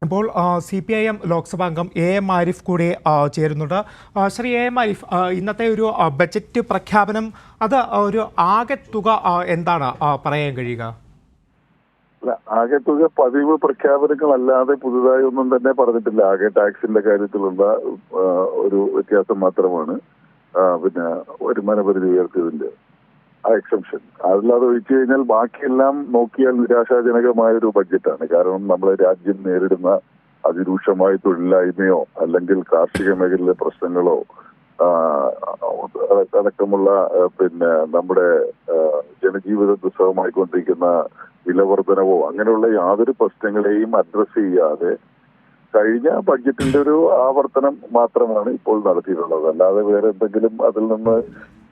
ഇപ്പോൾ CPIM ലോക്സഭാംഗം AM Arif കൂടി ചേരുന്നുണ്ട്. ശ്രീ AM ആരിഫ്, ഇന്നത്തെ ഒരു ബജറ്റ് പ്രഖ്യാപനം അത് ഒരു ആകെ തുക എന്താണ് പറയാൻ കഴിയുക? ആകെ തുക പതിവ് പ്രഖ്യാപനങ്ങളല്ലാതെ പുതുതായി ഒന്നും തന്നെ പറഞ്ഞിട്ടില്ല. ആകെ ടാക്സിന്റെ കാര്യത്തിലുള്ള ഒരു വ്യത്യാസം മാത്രമാണ്. പിന്നെ വരുമാന പരിധി ഉയർത്തിയതിന്റെ ആ എക്സംഷൻ. അതല്ലാതെ ഒഴിച്ചു കഴിഞ്ഞാൽ ബാക്കിയെല്ലാം നോക്കിയാൽ നിരാശാജനകമായ ഒരു ബഡ്ജറ്റാണ്. കാരണം നമ്മളെ രാജ്യം നേരിടുന്ന അതിരൂക്ഷമായ തൊഴിലില്ലായ്മയോ അല്ലെങ്കിൽ കാർഷിക മേഖലയിലെ പ്രശ്നങ്ങളോ അടക്കമുള്ള പിന്നെ നമ്മുടെ ജനജീവിത ദുസ്സഹമായിക്കൊണ്ടിരിക്കുന്ന വിലവർധനവോ അങ്ങനെയുള്ള യാതൊരു പ്രശ്നങ്ങളെയും അഡ്രസ് ചെയ്യാതെ കഴിഞ്ഞ ബഡ്ജറ്റിന്റെ ഒരു ആവർത്തനം മാത്രമാണ് ഇപ്പോൾ നടത്തിയിട്ടുള്ളത്. അല്ലാതെ വേറെ എന്തെങ്കിലും അതിൽ നിന്ന്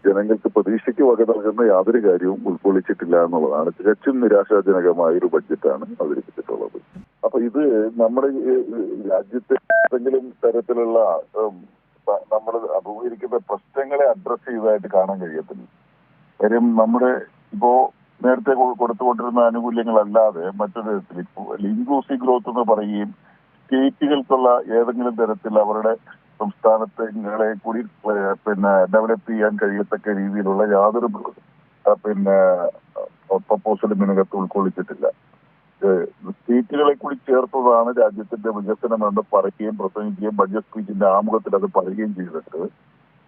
ജനങ്ങൾക്ക് പ്രതീക്ഷയ്ക്ക് വക നൽകുന്ന യാതൊരു കാര്യവും ഉൾക്കൊള്ളിച്ചിട്ടില്ല എന്നുള്ളതാണ്. തികച്ചും നിരാശാജനകമായ ഒരു ബഡ്ജറ്റാണ് അവതരിപ്പിച്ചിട്ടുള്ളത്. അപ്പൊ ഇത് നമ്മുടെ രാജ്യത്തെ ഏതെങ്കിലും തരത്തിലുള്ള നമ്മൾ അഭിമുഖീകരിക്കുന്ന പ്രശ്നങ്ങളെ അഡ്രസ് ചെയ്തതായിട്ട് കാണാൻ കഴിയത്തില്ല. കാര്യം നമ്മുടെ ഇപ്പോ നേരത്തെ കൊടുത്തുകൊണ്ടിരുന്ന ആനുകൂല്യങ്ങളല്ലാതെ മറ്റൊരു തരത്തിൽ ഇപ്പോൾ ഇൻക്ലൂസീവ് ഗ്രോത്ത് എന്ന് പറയുകയും സ്റ്റേറ്റുകൾക്കുള്ള ഏതെങ്കിലും തരത്തിൽ അവരുടെ സംസ്ഥാനങ്ങളെ കൂടി പിന്നെ ഡെവലപ്പ് ചെയ്യാൻ കഴിയത്തക്ക രീതിയിലുള്ള യാതൊരു പിന്നെ പ്രപ്പോസലും ഇതിനകത്ത് ഉൾക്കൊള്ളിച്ചിട്ടില്ല. സ്റ്റേറ്റുകളെ കൂടി ചേർത്തതാണ് രാജ്യത്തിന്റെ വികസനം എന്ന് പറയുകയും പ്രസംഗിക്കുകയും ബഡ്ജറ്റ് സ്പീച്ചിന്റെ ആമുഖത്തിൽ അത് പറയുകയും ചെയ്തിട്ട്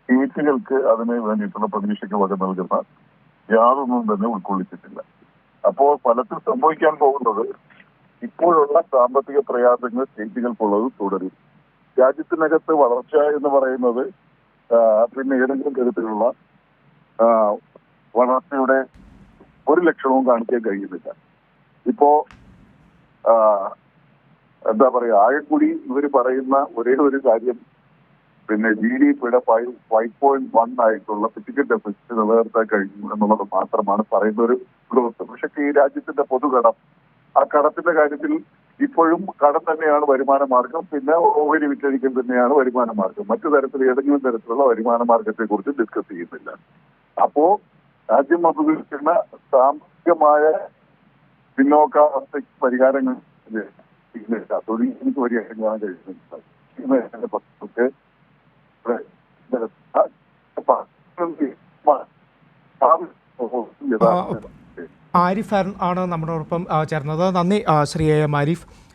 സ്റ്റേറ്റുകൾക്ക് അതിന് വേണ്ടിയിട്ടുള്ള പ്രതീക്ഷയ്ക്ക് വക നൽകുന്ന യാതൊന്നും തന്നെ ഉൾക്കൊള്ളിച്ചിട്ടില്ല. അപ്പോൾ ഫലത്തിൽ സംഭവിക്കാൻ പോകുന്നത് ഇപ്പോഴുള്ള സാമ്പത്തിക പ്രയാസങ്ങൾ സ്റ്റേറ്റുകൾക്കുള്ളത് തുടരും. രാജ്യത്തിനകത്ത് വളർച്ച എന്ന് പറയുന്നത് പിന്നെ ഏതെങ്കിലും തരത്തിലുള്ള വളർച്ചയുടെ ഒരു ലക്ഷണവും കാണിക്കാൻ കഴിയുന്നില്ല. ഇപ്പോ എന്താ പറയാ, ആകെ കൂടി ഇവർ പറയുന്ന ഒരേ ഒരു കാര്യം പിന്നെ GDPയുടെ 5.1 ആയിട്ടുള്ള ഫിസിക്കൽ ഡെഫിസിറ്റ് നിലനിർത്താൻ കഴിഞ്ഞു എന്നുള്ളത് മാത്രമാണ് പറയുന്ന ഒരു ഗ്രോത്ത്. പക്ഷെ ഈ രാജ്യത്തിന്റെ പൊതുകടം, ആ കടത്തിന്റെ കാര്യത്തിൽ ഇപ്പോഴും കടം തന്നെയാണ് വരുമാന മാർഗം, പിന്നെ ഓഹരി വിറ്റഴിക്കൽ തന്നെയാണ് വരുമാന മാർഗം. മറ്റു തരത്തിൽ ഏതെങ്കിലും തരത്തിലുള്ള വരുമാന മാർഗത്തെ കുറിച്ച് ഡിസ്കസ് ചെയ്യുന്നില്ല. അപ്പോ രാജ്യം അഭിമുഖീകരിക്കുന്ന സാമ്പത്തികമായ പിന്നോക്കാവസ്ഥയ്ക്ക് പരിഹാരങ്ങൾ തൊഴിൽ പരിഹാരം കാണാൻ കഴിയുന്നില്ല. ആരിഫ് ആണ് നമ്മളോടൊപ്പം ചേർന്നത്. നന്ദി ശ്രീ AM ആരിഫ്.